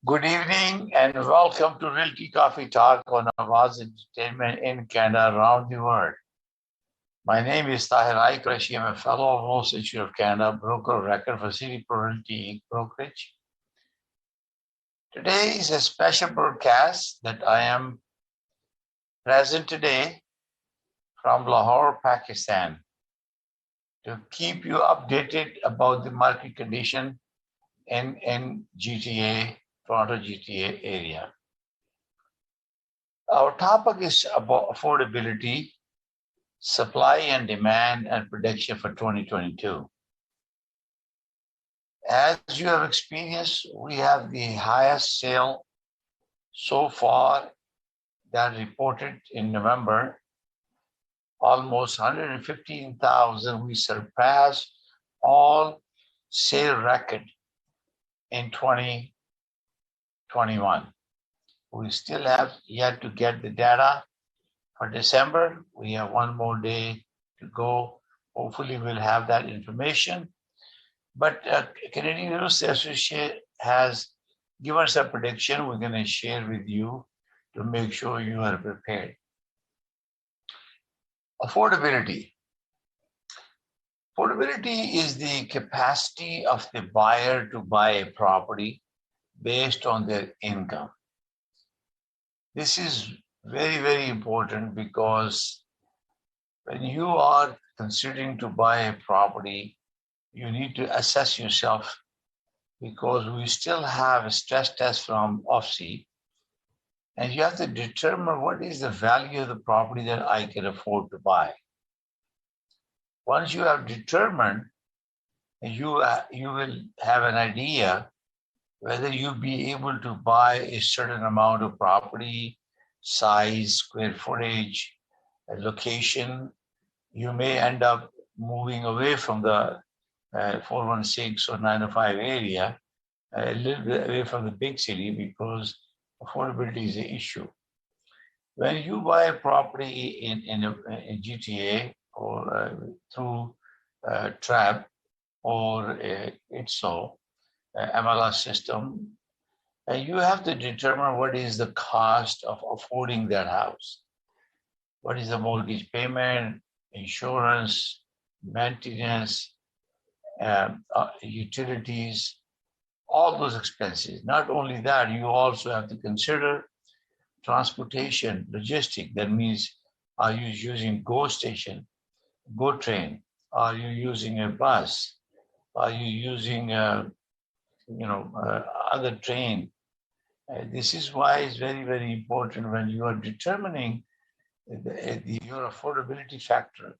Good evening and welcome to Realty Coffee Talk on Awaz Entertainment in Canada around the world. My name is Tahir. I'm a fellow of Law Institute of Canada, broker of record for City Pro Realty Inc. brokerage. Today is a special broadcast that I am present today from Lahore, Pakistan, to keep you updated about the market condition in GTA, Toronto GTA area. Our topic is about affordability, supply and demand, and prediction for 2022. As you have experienced, we have the highest sale so far that reported in November, almost 115,000. We surpassed all sale record in 2021. We still have yet to get the data for December. We have one more day to go. Hopefully we'll have that information. But Canadian Real Estate Association has given us a prediction we're going to share with you to make sure you are prepared. Affordability. Affordability is the capacity of the buyer to buy a property based on their income. This is very, very important because when you are considering to buy a property, you need to assess yourself because we still have a stress test from OFSI, and you have to determine what is the value of the property that I can afford to buy. Once you have determined, you will have an idea whether you'll be able to buy a certain amount of property, size, square footage, location. You may end up moving away from the 416 or 905 area, a little bit away from the big city because affordability is an issue. When you buy a property in GTA or through TRAP or ITSO, MLS system, you have to determine what is the cost of affording that house. What is the mortgage payment, insurance, maintenance, utilities, all those expenses. Not only that, you also have to consider transportation, logistic. That means, are you using GO station, GO train? Are you using a bus? Are you using other train? This is why it's very, very important when you are determining your affordability factor.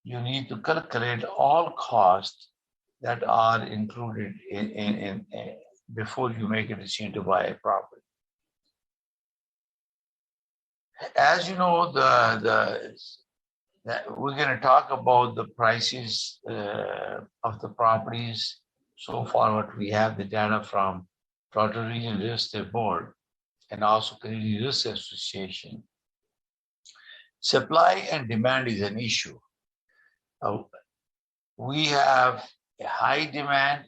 You need to calculate all costs that are included in before you make a decision to buy a property. As you know, we're going to talk about the prices of the properties. So far, what we have the data from Toronto Region Real Estate Board and also Canadian Real Estate Association. Supply and demand is an issue. We have a high demand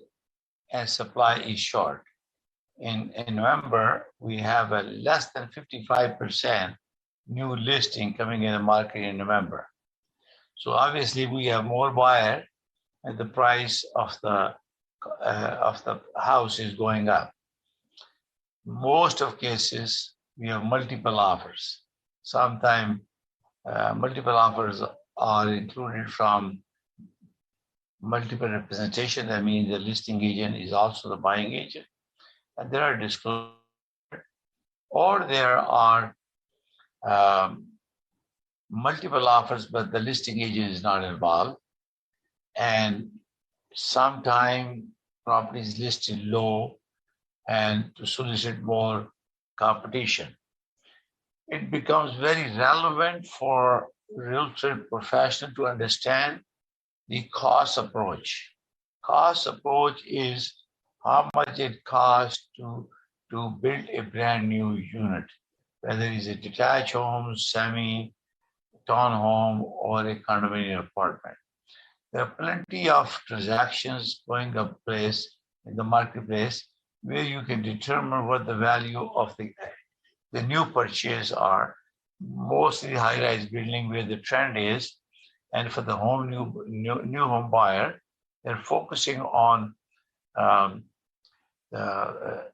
and supply is short. In November, we have a less than 55% new listing coming in the market in November. So obviously we have more buyer and the price of the house is going up. Most of cases, we have multiple offers. Sometimes multiple offers are included from multiple representation. That means the listing agent is also the buying agent. And there are disclosures, or there are multiple offers, but the listing agent is not involved. And sometimes properties listed low and to solicit more competition. It becomes very relevant for real estate professional to understand the cost approach. Cost approach is how much it costs to build a brand new unit, whether it's a detached home, semi, townhome, or a condominium apartment. There are plenty of transactions going up place in the marketplace, where you can determine what the value of the new purchase are. Mostly high-rise building where the trend is, and for the new home buyer, they're focusing on um, the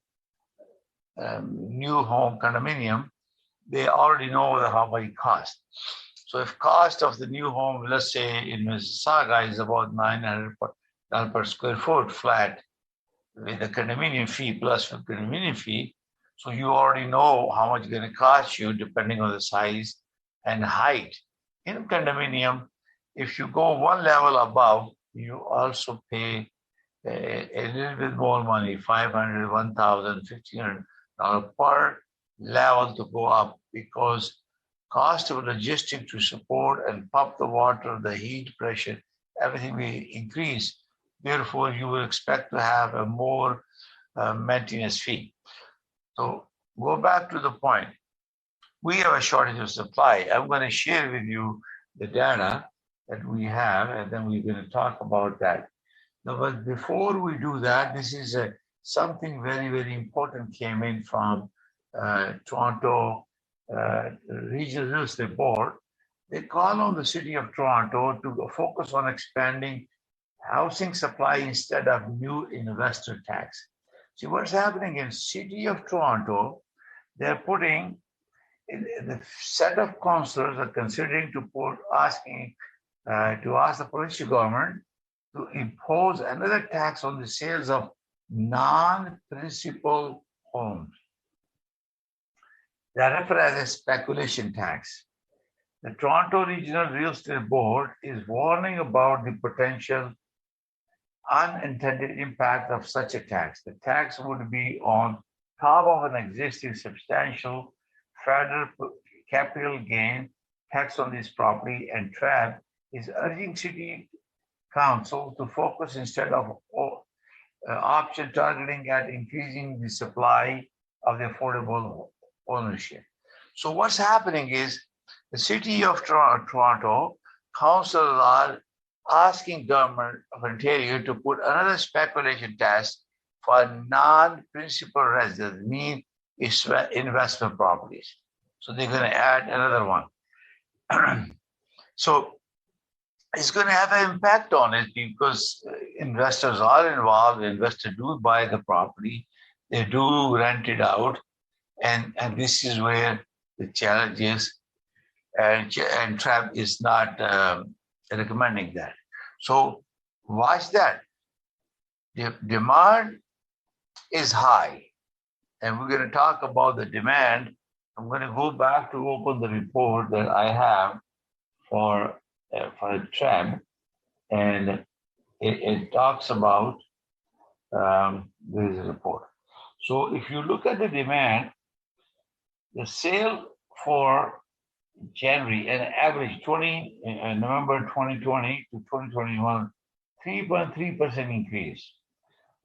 new home condominium. They already know how much it costs. So if cost of the new home, let's say in Mississauga, is about $900 per square foot flat with the condominium fee plus the condominium fee, so you already know how much it's going to cost you depending on the size and height. In condominium, if you go one level above, you also pay a little bit more money, $500, $1,000, $1,500 per level to go up, because cost of logistics to support and pump the water, the heat, pressure, everything will increase. Therefore, you will expect to have a more maintenance fee. So go back to the point. We have a shortage of supply. I'm going to share with you the data that we have, and then we're going to talk about that. Now, but before we do that, this is something very, very important came in from Toronto Regional Real Estate Board. They call on the city of Toronto to focus on expanding housing supply instead of new investor tax. See what's happening in city of Toronto. They're putting the set of councillors are considering to ask the provincial government to impose another tax on the sales of non-principal homes. They are referred as a speculation tax. The Toronto Regional Real Estate Board is warning about the potential unintended impact of such a tax. The tax would be on top of an existing substantial federal capital gain tax on this property, and TRAB is urging City Council to focus instead of option targeting at increasing the supply of the affordable ownership. So what's happening is the City of Toronto Council are asking government of Ontario to put another speculation tax for non-principal residents, mean investment properties. So they're going to add another one. So it's going to have an impact on it because investors are involved. Investors do buy the property, they do rent it out, and this is where the challenge is. And TRAB is not recommending that. So watch that. The demand is high, and we're going to talk about the demand. I'm going to go back to open the report that I have for TRAB, and it talks about this report. So if you look at the demand, the sale for January, an average November 2020 to 2021, 3.3% increase.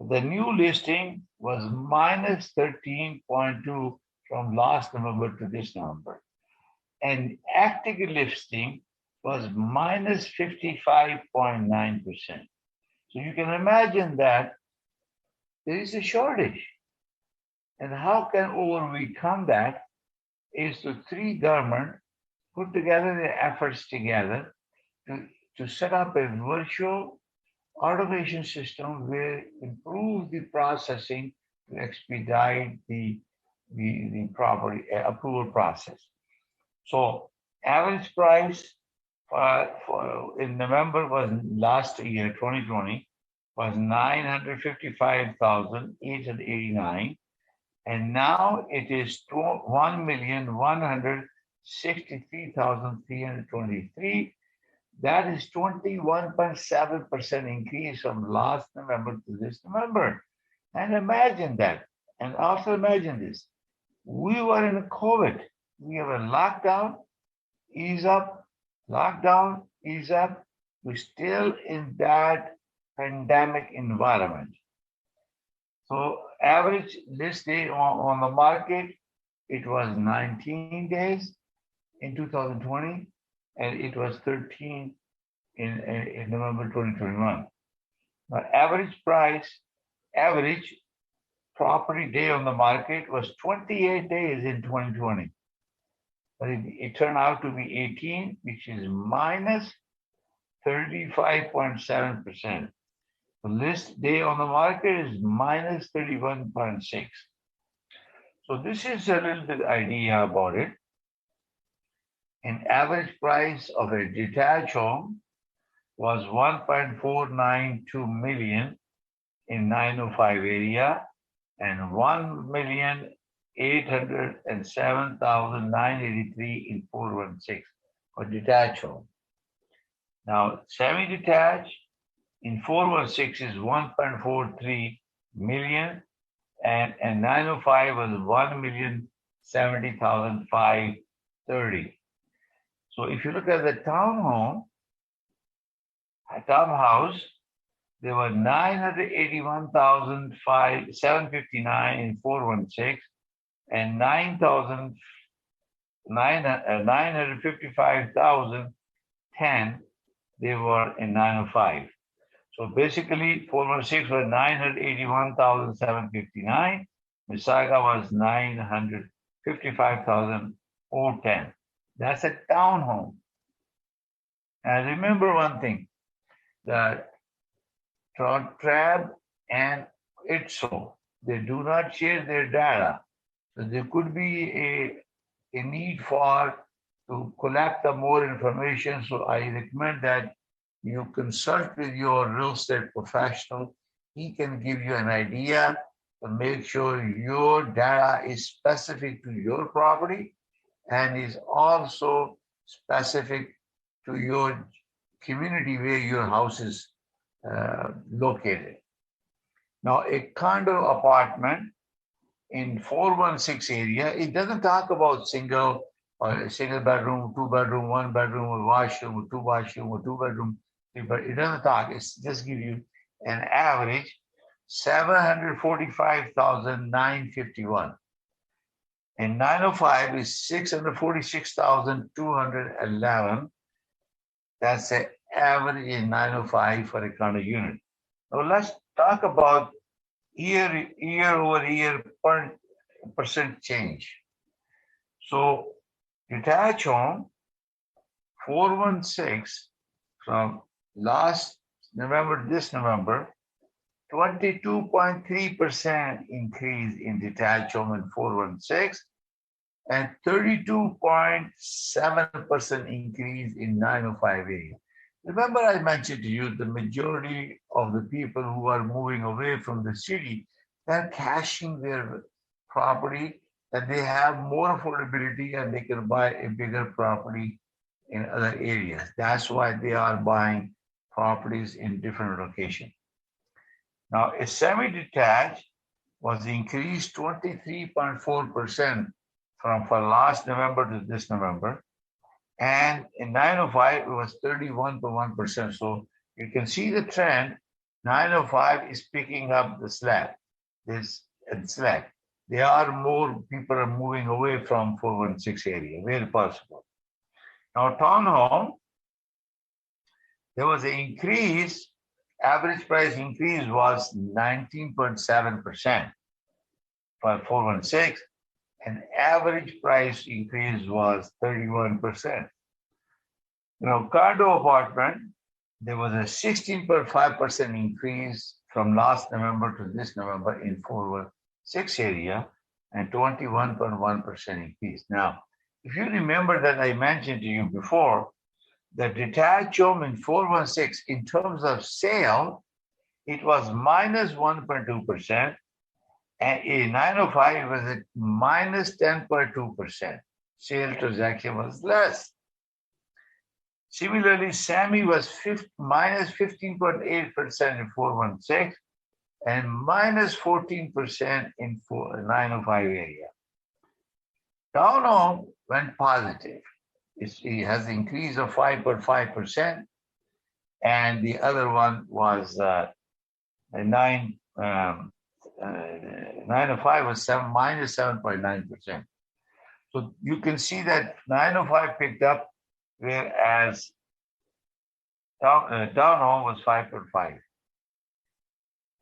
The new listing was minus 13.2 from last November to this November. And active listing was minus 55.9%. So you can imagine that there is a shortage. And how can overcome that is to three government put together their efforts together to set up a virtual automation system where improve the processing to expedite the property approval process. So average price for in November was last year, 2020, was 955,889, and now it is 1,163,323. That is 21.7% increase from last November to this November. And imagine that. And also imagine this. We were in a COVID. We have a lockdown, ease up, lockdown, ease up. We're still in that pandemic environment. So average this day on the market, it was 19 days in 2020, and it was 13 in November 2021. Now, average property day on the market was 28 days in 2020. But it turned out to be 18, which is minus 35.7%. The list day on the market is minus 31.6. So this is a little bit idea about it. An average price of a detached home was 1.492 million in 905 area and 1,807,983 in 416 for detached home. Now, semi-detached in 416 is 1.43 million and 905 was 1,070,530. So if you look at the townhouse, there were 981,759 in 416 and 955,010 they were in 905. So basically 416 was 981,759, Mississauga was 955,010. That's a townhome. And remember one thing, that Trab and ITSO, they do not share their data. So there could be a need to collect the more information. So I recommend that you consult with your real estate professional. He can give you an idea to make sure your data is specific to your property and is also specific to your community where your house is located. Now, a condo apartment in 416 area, it doesn't talk about single bedroom, 2 bedroom, 1 bedroom, or washroom, or 2 washroom, or 2 bedroom, but it doesn't talk. It's just give you an average 745,951. And 905 is 646,211. That's the average in 905 for a condo unit. Now let's talk about year over year percent change. So detached home 416 from last November, this November, 22.3% increase in detached home in 416 and 32.7% increase in 905 area. Remember I mentioned to you the majority of the people who are moving away from the city, they're cashing their property and they have more affordability and they can buy a bigger property in other areas. That's why they are buying properties in different locations. Now, a semi-detached was increased 23.4% from last November to this November. And in 905, it was 31.1%. So you can see the trend. 905 is picking up the slack. There are more people are moving away from 416 area, very possible. Now, townhome, there was an increase. Average price increase was 19.7% for 416, and average price increase was 31%. Condo apartment, there was a 16.5% increase from last November to this November in 416 area and 21.1% increase. Now, if you remember that I mentioned to you before, the detached home in 416, in terms of sale, it was minus 1.2%, and in 905, it was at minus 10.2%. Sale transaction was less. Similarly, SAMI was minus 15.8% in 416 and minus 14% in 905 area. Townhome went positive. It has an increase of 5.5%, and the other one was 905 was minus 7.9%. So you can see that 905 picked up, whereas townhome was 5.5.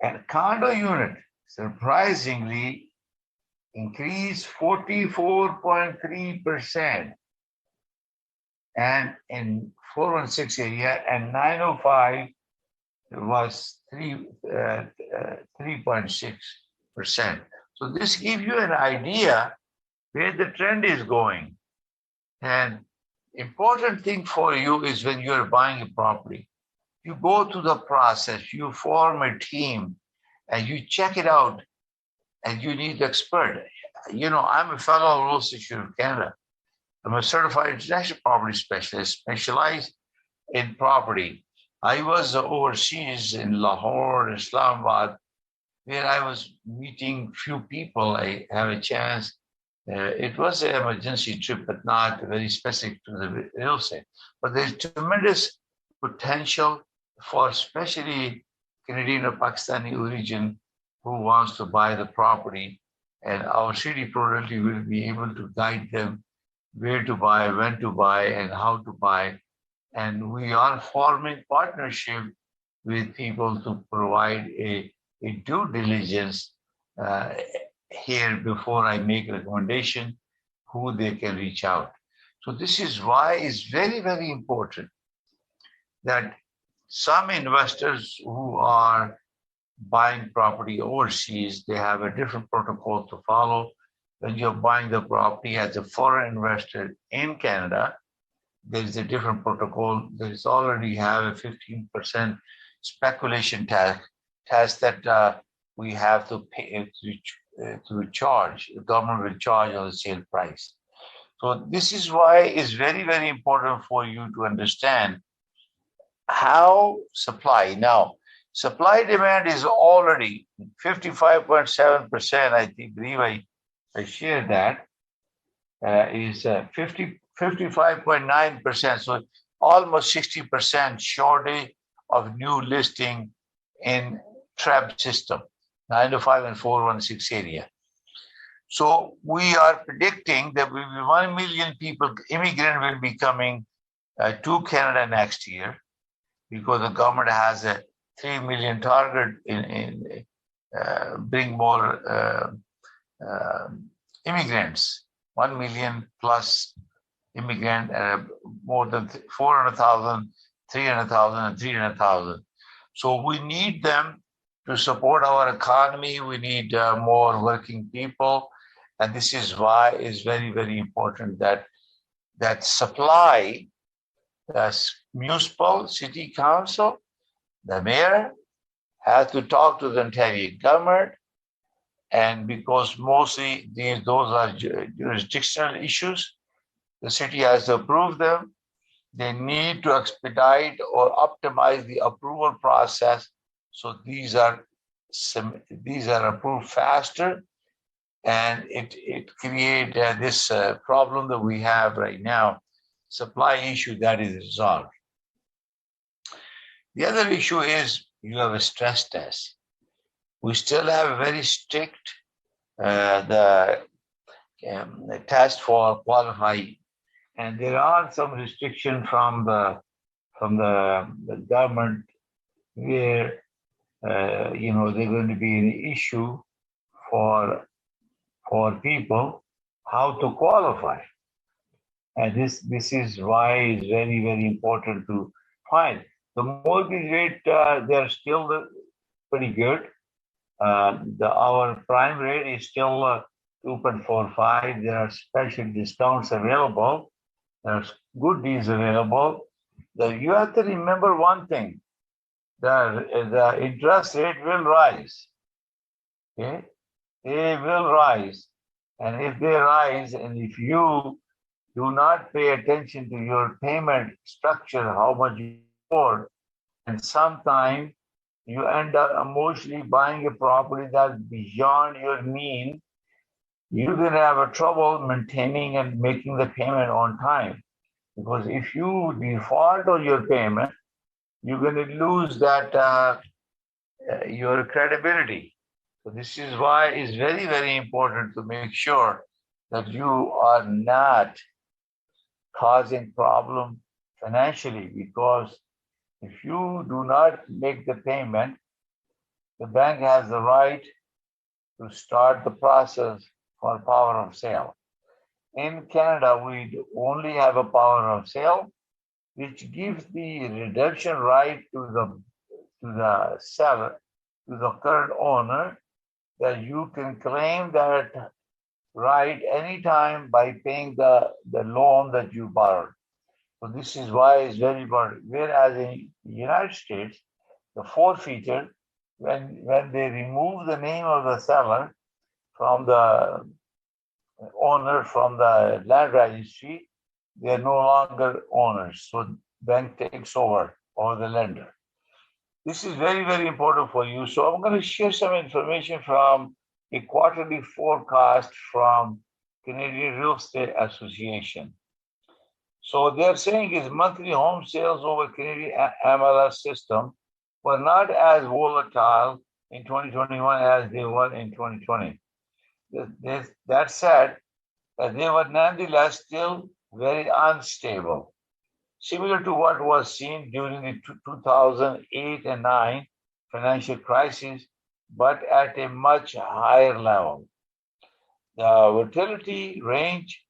And condo unit, surprisingly increased 44.3%, and in 416 area, and 905 was 3.6%. So this gives you an idea where the trend is going. And important thing for you is when you're buying a property, you go through the process, you form a team, and you check it out, and you need the expert. I'm a fellow of Royal Institute of Canada. I'm a certified international property specialist, specialized in property. I was overseas in Lahore, Islamabad, where I was meeting few people. I have a chance. It was an emergency trip, but not very specific to the real estate. But there's tremendous potential for especially Canadian or Pakistani origin who wants to buy the property. And our city Realty will be able to guide them where to buy, when to buy, and how to buy. And we are forming partnership with people to provide a due diligence here before I make a recommendation who they can reach out. So this is why it's very, very important that some investors who are buying property overseas, they have a different protocol to follow. When you're buying the property as a foreign investor in Canada, there's a different protocol. There's already have a 15% speculation tax that we have to pay to charge. The government will charge on the sale price. So this is why it's very, very important for you to understand how supply. Now, supply demand is already 55.7%. I believe I shared that. Is 55.9%. So almost 60% shortage of new listing in TREB system, 905 and 416 area. So we are predicting that 1 million people, immigrant will be coming to Canada next year, because the government has a 3 million target in bring more immigrants, 1 million plus immigrant, more than 400,000, 300,000, and 300,000. So we need them to support our economy. We need more working people. And this is why it's very, very important that supply, the municipal, city council, the mayor has to talk to the Ontario government. And because mostly those are jurisdictional issues, the city has to approve them. They need to expedite or optimize the approval process. So these are approved faster, and it creates this problem that we have right now, supply issue that is resolved. The other issue is you have a stress test. We still have a very strict the test for qualifying, and there are some restrictions from the government where they're going to be an issue for people how to qualify, and this is why it's very, very important to find the mortgage rate. They're still pretty good. Our prime rate is still 2.45. There are special discounts available. There's good deals available. You have to remember one thing: the interest rate will rise. Okay, they will rise, and if they rise, and if you do not pay attention to your payment structure, how much you afford, and sometimes you end up emotionally buying a property that's beyond your means, you're going to have a trouble maintaining and making the payment on time. Because if you default on your payment, you're going to lose that your credibility. So this is why it's very, very important to make sure that you are not causing problem financially, because if you do not make the payment, the bank has the right to start the process for power of sale. In Canada, we only have a power of sale, which gives the redemption right to the seller, to the current owner, that you can claim that right anytime by paying the loan that you borrowed. So this is why it's very important. Whereas in the United States, the forfeiture, when they remove the name of the seller from the owner from the land registry, they are no longer owners. So bank takes over or the lender. This is very, very important for you. So I'm going to share some information from a quarterly forecast from Canadian Real Estate Association. So they're saying is monthly home sales over Canadian MLS system were not as volatile in 2021 as they were in 2020. That said, they were nonetheless still very unstable, similar to what was seen during the 2008 and 9 financial crisis, but at a much higher level. The volatility range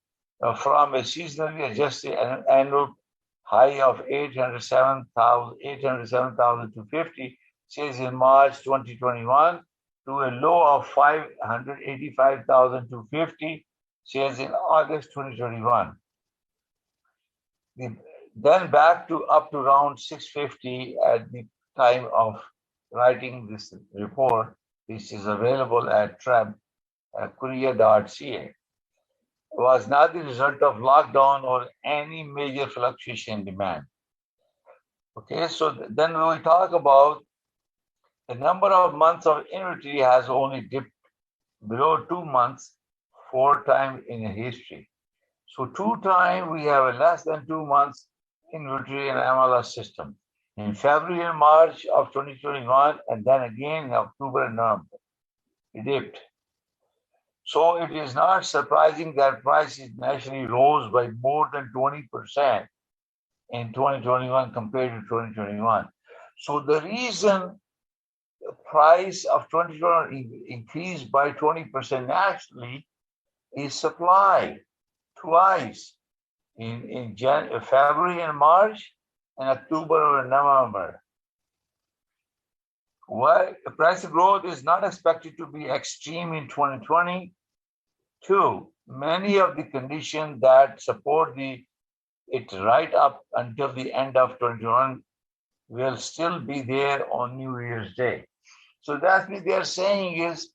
from a seasonally adjusted annual high of 807,250 sales in March 2021 to a low of 585,250 sales in August 2021. Then back to up to around 650 at the time of writing this report. This is available at courier.ca. Was not the result of lockdown or any major fluctuation in demand. Okay, so then when we talk about the number of months of inventory has only dipped below 2 months 4 times in history. So 2 times we have a less than 2 months inventory in MLS system. In February and March of 2021, and then again in October and November, it dipped. So it is not surprising that prices nationally rose by more than 20% in 2021 compared to 2021. So the reason the price of 2021 increased by 20% nationally is supply twice in February and March and October and November. Why the price growth is not expected to be extreme in 2020. Two, many of the conditions that support it right up until the end of 2021 will still be there on New Year's Day. So that's what they're saying is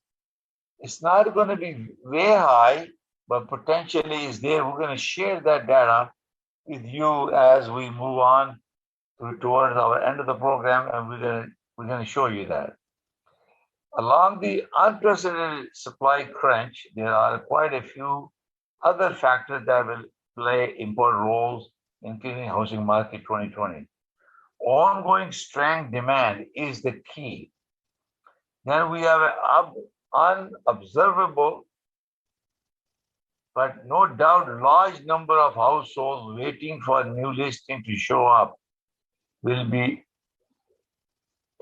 it's not going to be way high, but potentially is there. We're going to share that data with you as we move on towards our end of the program, and we're going to show you that. Along the unprecedented supply crunch, there are quite a few other factors that will play important roles in Canadian housing market 2020. Ongoing strong demand is the key. Then we have an unobservable, but no doubt large number of households waiting for new listing to show up will be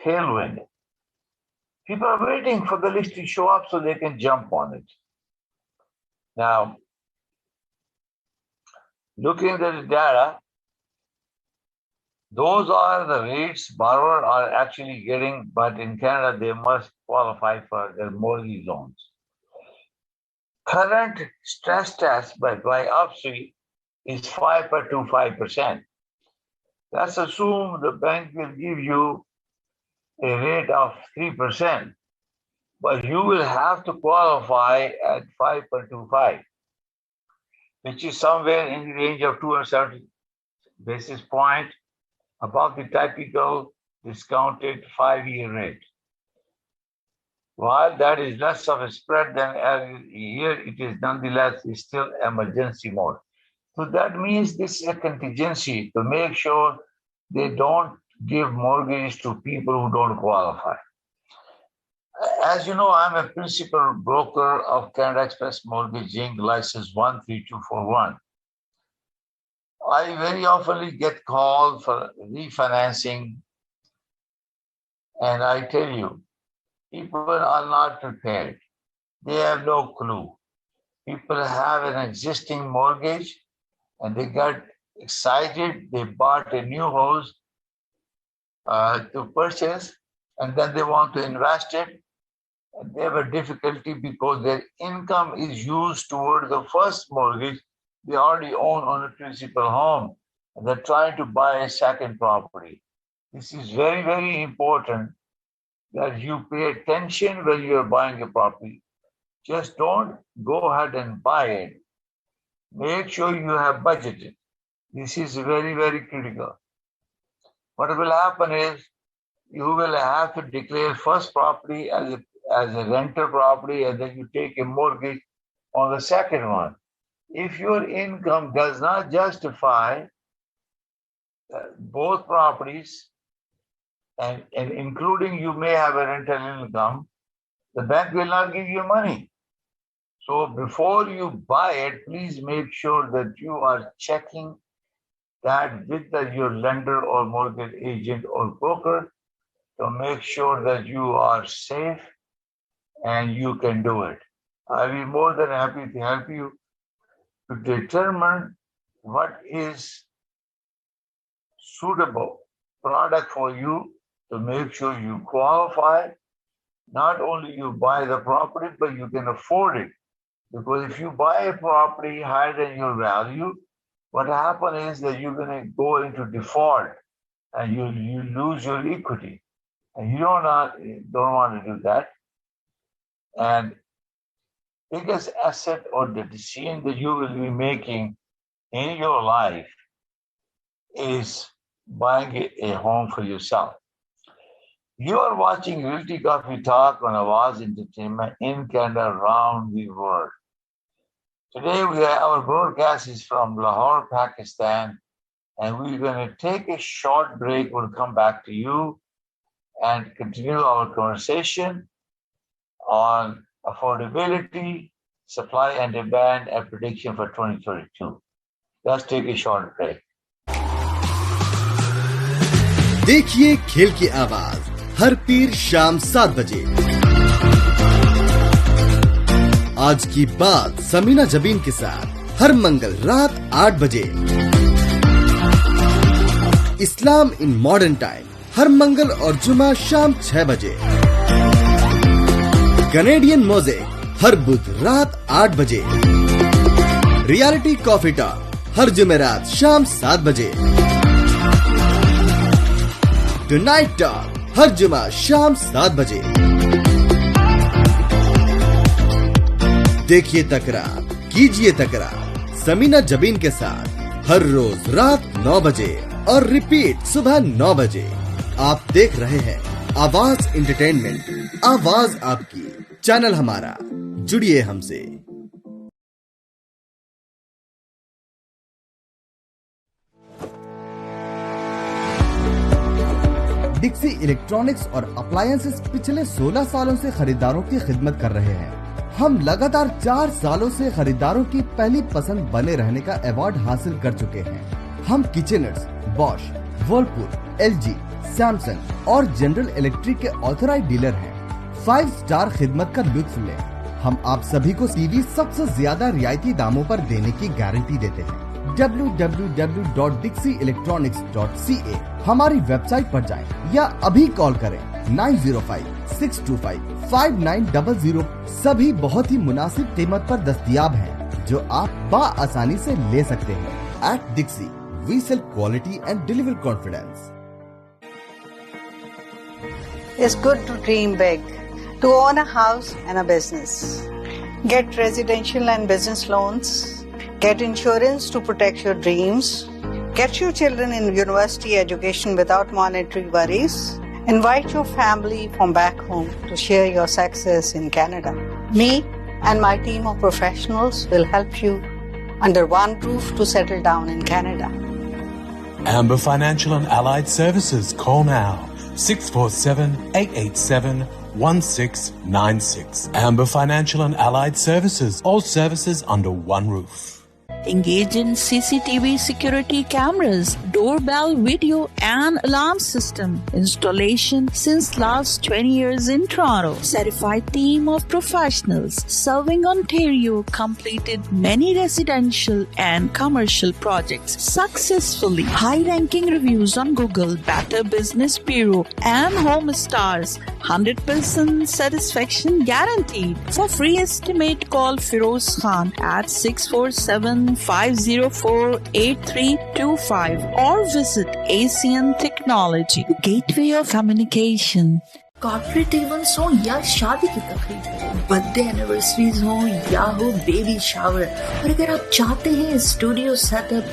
tailwind. People are waiting for the list to show up so they can jump on it. Now, looking at the data, those are the rates borrowers are actually getting, but in Canada, they must qualify for their mortgage loans. Current stress test by OPSI is 5.25%. Let's assume the bank will give you a rate of 3%, but you will have to qualify at 5.25, which is somewhere in the range of 270 basis points above the typical discounted 5-year rate. While that is less of a spread than every year, it is nonetheless still emergency mode. So that means this is a contingency to make sure they don't give mortgage to people who don't qualify. As you know, I'm a principal broker of Canada Express Mortgaging, license 13241. I very often get called for refinancing, and I tell you, people are not prepared. They have no clue. People have an existing mortgage and they got excited. They bought a new house to purchase, and then they want to invest it. And they have a difficulty because their income is used toward the first mortgage they already own on a principal home. And they're trying to buy a second property. This is very, very important that you pay attention when you're buying a property. Just don't go ahead and buy it. Make sure you have budgeted. This is very, very critical. What will happen is you will have to declare first property as a rental property, and then you take a mortgage on the second one. If your income does not justify both properties, and including you may have a rental income, the bank will not give you money. So before you buy it, please make sure that you are checking that with your lender or mortgage agent or broker to make sure that you are safe and you can do it. I'll be more than happy to help you to determine what is suitable product for you to make sure you qualify. Not only you buy the property, but you can afford it. Because if you buy a property higher than your value, what happens is that you're going to go into default and you lose your equity. And you don't want to do that. And biggest asset or the decision that you will be making in your life is buying a home for yourself. You are watching Realty Coffee Talk on Awaz Entertainment in Canada, around the world. Today, our broadcast is from Lahore, Pakistan, and we're going to take a short break. We'll come back to you and continue our conversation on affordability, supply and demand, and prediction for 2022. Let's take a short break. देखिए खेल की आवाज हर पीर शाम 7 बजे। आज की बात समीना जबीन के साथ हर मंगल रात 8 बजे। इस्लाम इन मॉडर्न टाइम हर मंगल और जुमा शाम 6 बजे। कनेडियन मोज़ेक हर बुध रात 8 बजे। रियलिटी कॉफी टॉक हर जुमेरात शाम 7 बजे। टुनाइट टॉक हर जुमा शाम 7 बजे। देखिए तकरार, कीजिए तकरार समीना जबीन के साथ हर रोज रात 9 बजे और रिपीट सुबह 9 बजे। आप देख रहे हैं आवाज एंटरटेनमेंट, आवाज आपकी, चैनल हमारा, जुड़िए हमसे। डिक्सी इलेक्ट्रॉनिक्स और अप्लायंसेस पिछले 16 सालों से खरीदारों की खिदमत कर रहे हैं। हम लगातार 4 सालों से खरीदारों की पहली पसंद बने रहने का अवार्ड हासिल कर चुके हैं। हम किचनर्स, बॉश, वर्लपूल, एलजी, सैमसंग और जनरल इलेक्ट्रिक के ऑथराइज्ड डीलर हैं। 5 स्टार खिदमत का लुत्फ लें। हम आप सभी को टीवी सबसे ज्यादा रियायती दामों पर देने की गारंटी देते हैं। www.dixieelectronics.ca हमारी वेबसाइट पर जाएं या अभी कॉल करें 9056255900। सभी बहुत ही मुनासिब कीमत पर दस्तयाब हैं, जो आप बाआसानी से ले सकते हैं। At Dixie, we sell quality and deliver confidence. It's good to dream big, to own a house and a business. Get residential and business loans. Get insurance to protect your dreams. Get your children in university education without monetary worries. Invite your family from back home to share your success in Canada. Me and my team of professionals will help you under one roof to settle down in Canada. Amber Financial and Allied Services. Call now 647-887-1696. Amber Financial and Allied Services. All services under one roof. Engage in CCTV security cameras, doorbell video and alarm system installation since last 20 years in Toronto. Certified team of professionals serving Ontario completed many residential and commercial projects successfully. High-ranking reviews on Google, Better Business Bureau and Home Stars. 100% satisfaction guaranteed. For free estimate, call Firoz Khan at 647-504-8325 or visit ACN Technology, the gateway of communication. Corporate events हो या शादी की तकरीब, birthday anniversaries हो या हो baby shower, और अगर आप चाहते हैं स्टूडियो सेटअप,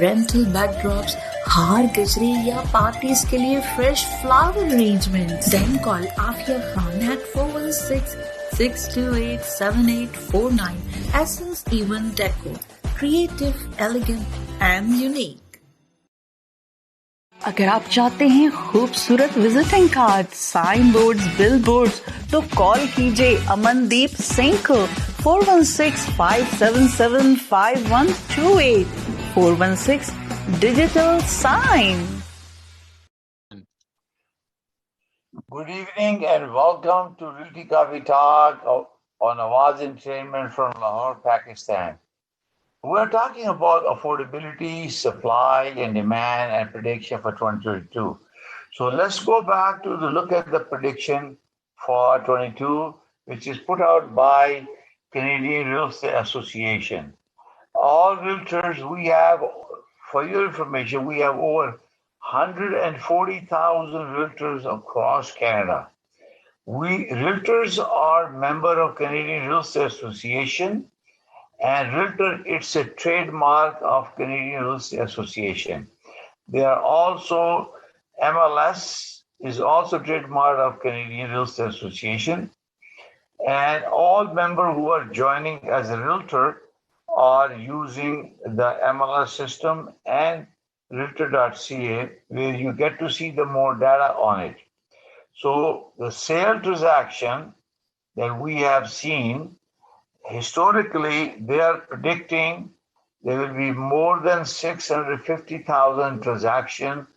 रेंटल बैकड्रॉप्स, हार गजरे या पार्टीज के लिए fresh flower arrangement, then call Afiya Khan at 416-628-7849. Essence Event Deco, creative, elegant and unique. अगर आप चाहते हैं खूबसूरत visiting card, sign boards, billboards, तो कॉल कीजिए अमनदीप सिंह को 416-577-5128 416 digital sign. Good evening and welcome to Realty Coffee Talk on Awaz Entertainment from Lahore, Pakistan. We're talking about affordability, supply and demand and prediction for 2022. So let's go back to look at the prediction for 22, which is put out by Canadian Real Estate Association. All realtors we have, for your information, we have over 140,000 realtors across Canada. Realtors are member of Canadian Real Estate Association, and realtor, it's a trademark of Canadian Real Estate Association. They are also, MLS is also trademark of Canadian Real Estate Association. And all members who are joining as a realtor are using the MLS system and realtor.ca, where you get to see the more data on it. So the sale transaction that we have seen, historically, they are predicting there will be more than 650,000 transactions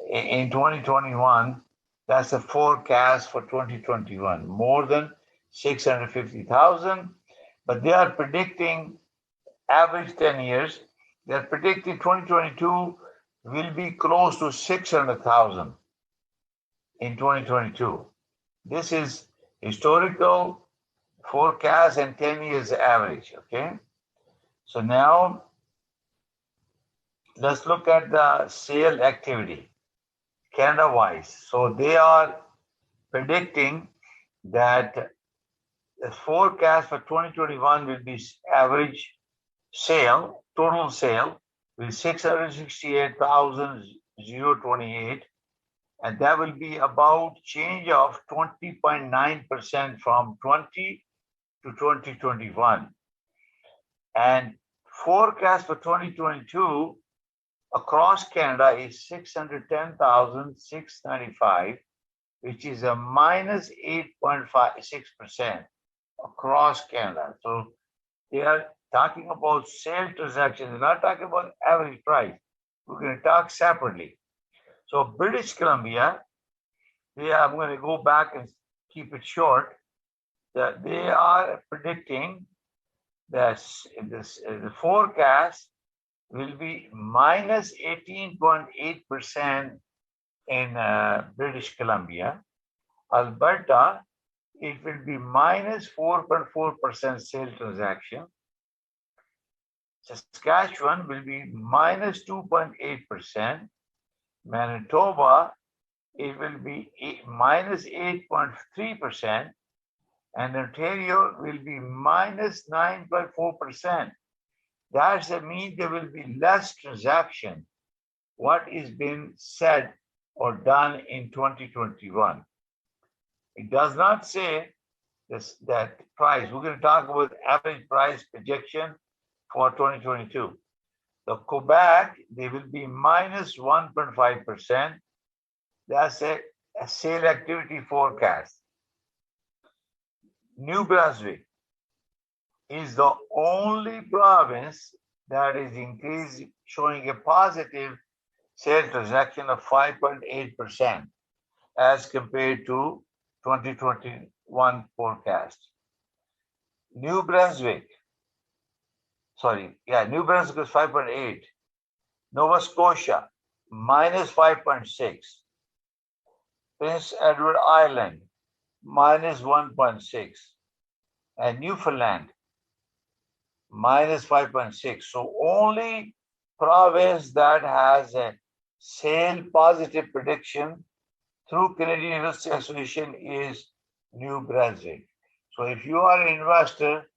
in 2021. That's the forecast for 2021, more than 650,000. But they are predicting average 10 years. They're predicting 2022 will be close to 600,000 in 2022. This is historical forecast and 10 years average, okay? So now let's look at the sale activity Canada-wise. So they are predicting that the forecast for 2021 will be average sale, total sale, with 668,028, and that will be about change of 20.9% from 20 to 2021. And forecast for 2022 across Canada is 610,695, which is a minus 8.56% across Canada. So they are talking about sale transactions. They're not talking about average price. We're going to talk separately. So British Columbia, I'm going to go back and keep it short, that they are predicting that the forecast will be minus 18.8% in British Columbia. Alberta, it will be minus 4.4% sale transaction. Saskatchewan will be minus 2.8%. Manitoba, it will be minus 8.3%. And Ontario will be minus 9.4%. That means there will be less transaction. What is being said or done in 2021? It does not say that price. We're going to talk about average price projection for 2022. The Quebec, they will be minus 1.5%. That's a sale activity forecast. New Brunswick is the only province that is increase, showing a positive sale transaction of 5.8% as compared to 2021 forecast. New Brunswick is 5.8. Nova Scotia, minus 5.6. Prince Edward Island, minus 1.6. And Newfoundland, minus 5.6. So only province that has a sale positive prediction through Canadian Real Estate Association is New Brunswick. So if you are an investor,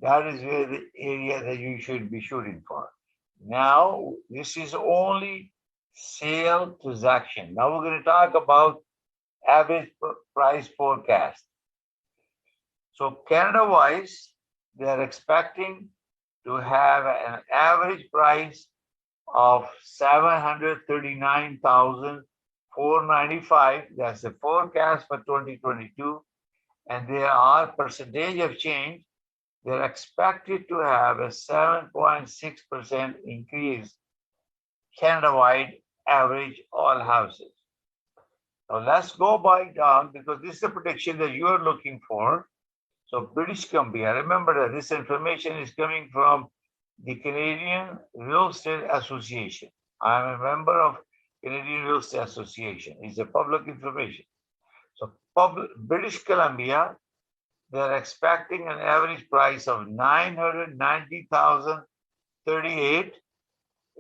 that is where the area that you should be shooting for. Now, this is only sale transaction. Now we're going to talk about average price forecast. So Canada-wise, they are expecting to have an average price of $739,495. That's the forecast for 2022. And there are percentage of change. They're expected to have a 7.6% increase Canada-wide average all houses. Now let's go by down because this is the prediction that you are looking for. So British Columbia, remember that this information is coming from the Canadian Real Estate Association. I'm a member of Canadian Real Estate Association. It's a public information. So British Columbia, they're expecting an average price of $990,038,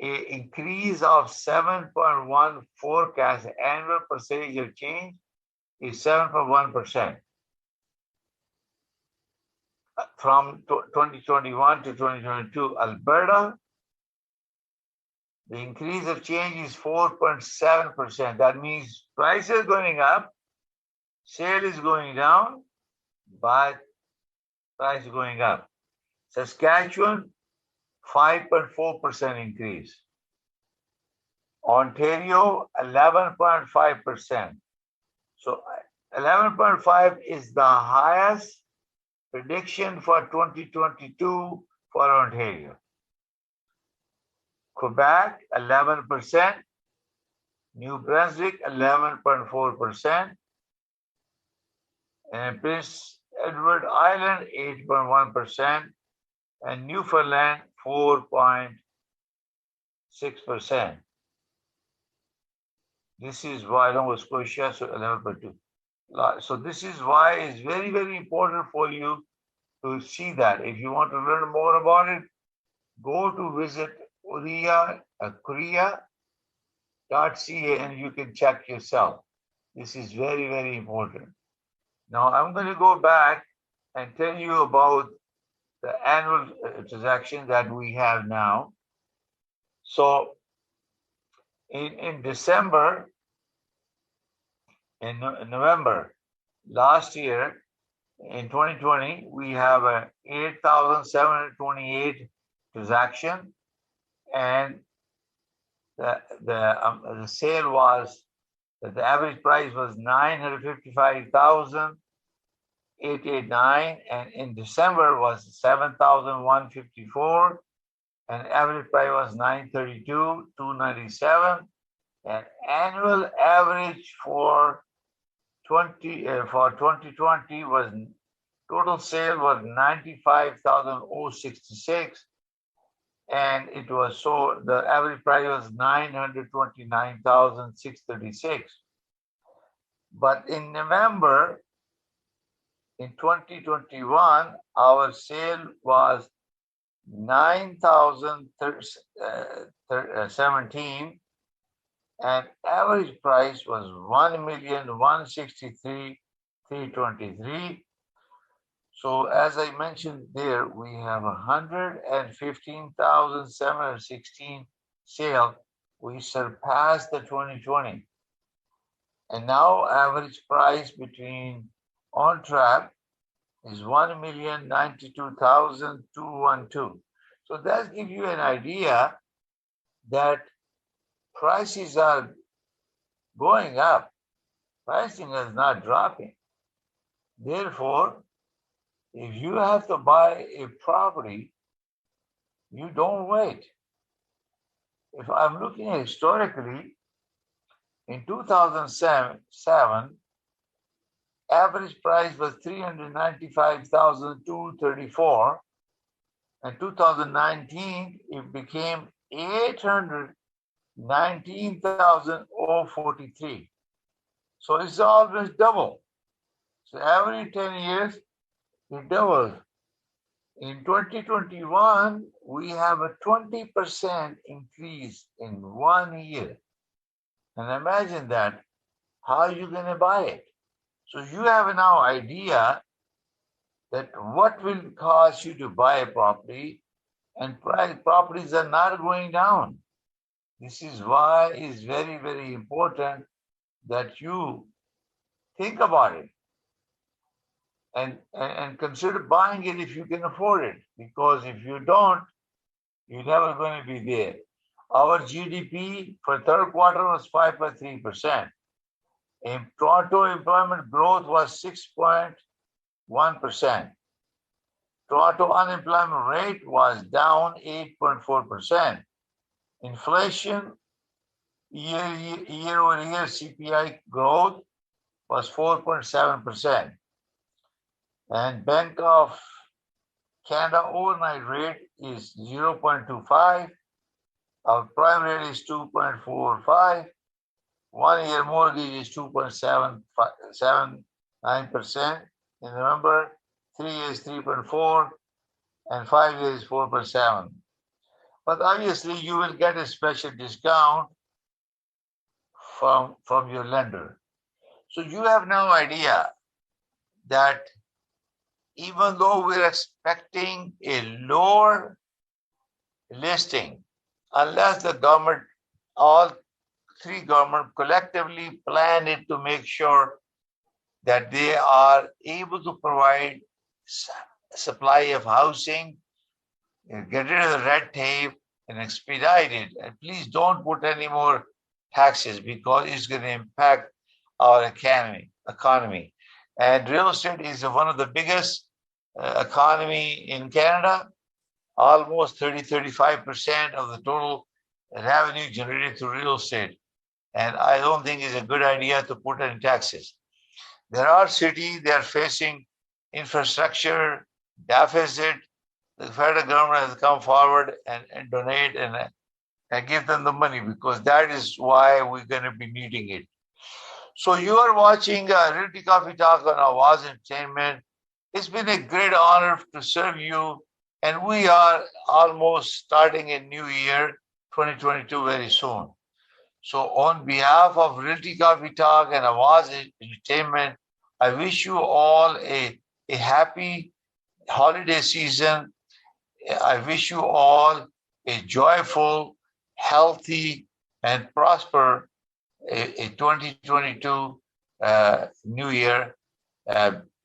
an increase of 7.1 forecast. Annual percentage of change is 7.1%. From 2021 to 2022, Alberta, the increase of change is 4.7%. That means price is going up, sale is going down, but price is going up. Saskatchewan, 5.4% increase. Ontario, 11.5%. So 11.5 is the highest prediction for 2022 for Ontario. Quebec, 11%. New Brunswick, 11.4%. And Prince Edward Island, 8.1%. And Newfoundland, 4.6%. This is why Nova Scotia, so 11.2. So this is why it's very, very important for you to see that. If you want to learn more about it, go to visit korea.ca and you can check yourself. This is very, very important. Now I'm going to go back and tell you about the annual transaction that we have now. So in December, in November last year, in 2020, we have a 8,728 transaction, and the sale was, the average price was 955,889, and in December was 7,154, and average price was 932,297, and annual average for 2020 was total sale was 95,066, and it was so the average price was 929,636. But in November in 2021, our sale was 9,017, and average price was 1,163,323. So as I mentioned there, we have 115,716 sale. We surpassed the 2020. And now average price between on track is 1,092,212. So that gives you an idea that prices are going up. Pricing is not dropping. Therefore, if you have to buy a property, You don't wait. If I'm looking historically, in 2007, average price was 395,234. In 2019, it became 819,043. So it's almost double. So every 10 years, it doubles. In 2021, we have a 20% increase in 1 year. And imagine that, how are you going to buy it? So you have now idea that what will cause you to buy a property, and properties are not going down. This is why it's very, very important that you think about it and consider buying it if you can afford it. Because if you don't, you're never going to be there. Our GDP for third quarter was 5.3%. In Toronto, employment growth was 6.1%. Toronto unemployment rate was down 8.4%. Inflation year-over-year CPI growth was 4.7%. And Bank of Canada overnight rate is 0.25. Our prime rate is 2.45. 1 year mortgage is 2.79%. And remember, 3 years 3.4 and 5 years 4.7. But obviously you will get a special discount from your lender. So you have no idea that even though we're expecting a lower listing, unless the government, all three governments collectively plan it to make sure that they are able to provide supply of housing, get rid of the red tape and expedite it. And please don't put any more taxes because it's going to impact our economy. And real estate is one of the biggest economy in Canada. Almost 35% of the total revenue generated through real estate. And I don't think it's a good idea to put it in taxes. There are cities, they are facing infrastructure deficit. The federal government has come forward and donate and give them the money because that is why we're going to be needing it. So you are watching Realty Coffee Talk on Awaz Entertainment. It's been a great honor to serve you. And we are almost starting a new year, 2022, very soon. So on behalf of Realty Coffee Talk and Awaz Entertainment, I wish you all a happy holiday season. I wish you all a joyful, healthy, and prosper a 2022 new year.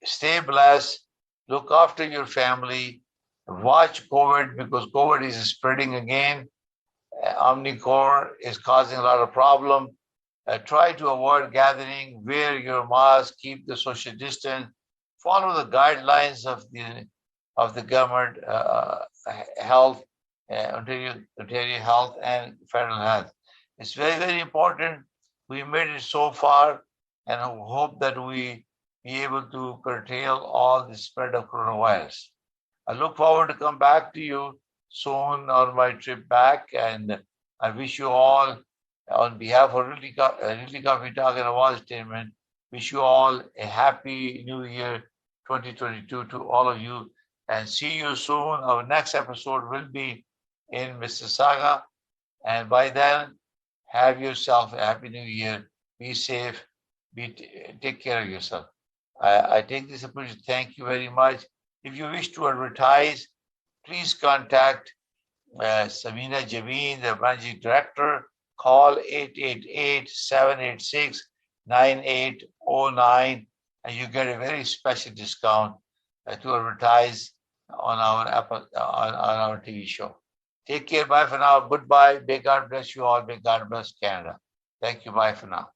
Stay blessed. Look after your family. Watch COVID because COVID is spreading again. Omicron is causing a lot of problem. Try to avoid gathering, wear your mask, keep the social distance, follow the guidelines of the government health, Ontario Health and federal health. It's very, very important. We made it so far and I hope that we be able to curtail all the spread of coronavirus. I look forward to come back to you soon on my trip back, and I wish you all, on behalf of Realty Coffee Talk and Awaz Entertainment, wish you all a happy New Year 2022 to all of you, and see you soon. Our next episode will be in Mississauga, and by then, have yourself a happy New Year. Be safe. Take care of yourself. I take this opportunity to thank you very much. If you wish to advertise, please contact Samina Javeen, the Managing Director. Call 888-786-9809 and you get a very special discount to advertise on our TV show. Take care. Bye for now. Goodbye. May God bless you all. May God bless Canada. Thank you. Bye for now.